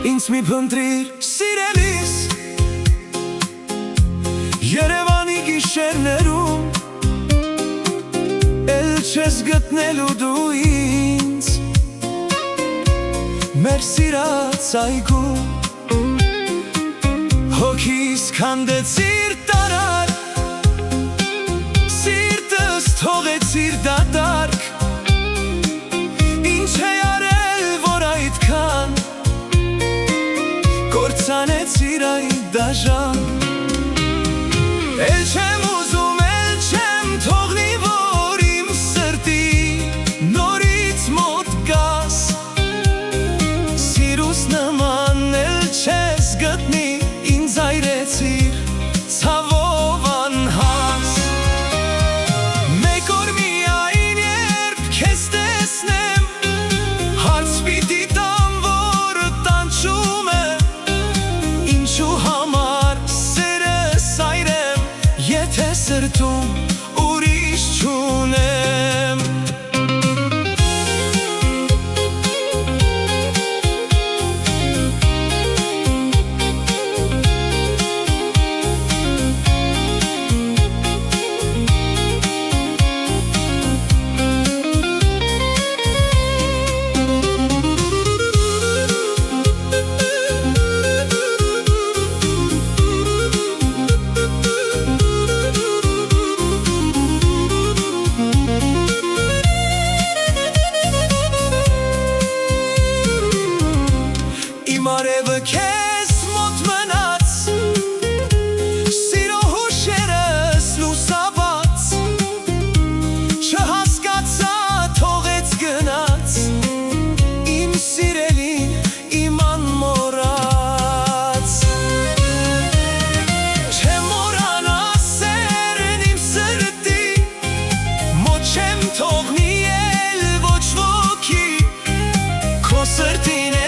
Ինձ մի փնտրիր սիրելիս Երևանի գիշերներում Էլ չես գտնելու դու ինձ Մեր սիրած այգում Հոգիս քանդեցիր տարար Սիրտս թողեցիր դատարկ Ինչ է արել, որ այդքան Կործանեցիր այդ դաժան Էլ չեմ ուզում, էլ չեմ թողնի, որ իմ սրտի Նորից մոտ գաս Սիրուս նման էլ չես գտնի Ինձ այրեցիր ցավով անհաս Մեկ օր միայն երբ քեզ տեսնեմ Հարց պիտի տամ, որ տանջում է Ինչու համար սերս այրեմ Եթե սրտում ուրիշ չունեմ Արևը քեզ մոտ մնաց Սիրո հուշերս լուսաբաց Չհասկացա թողեց գնաց Իմ սիրելին իմ անմոռաց Չեմ մոռանա սերն իմ սրտի Մոտ չեմ թողնի էլ ոչ ոքի Քո սրտին է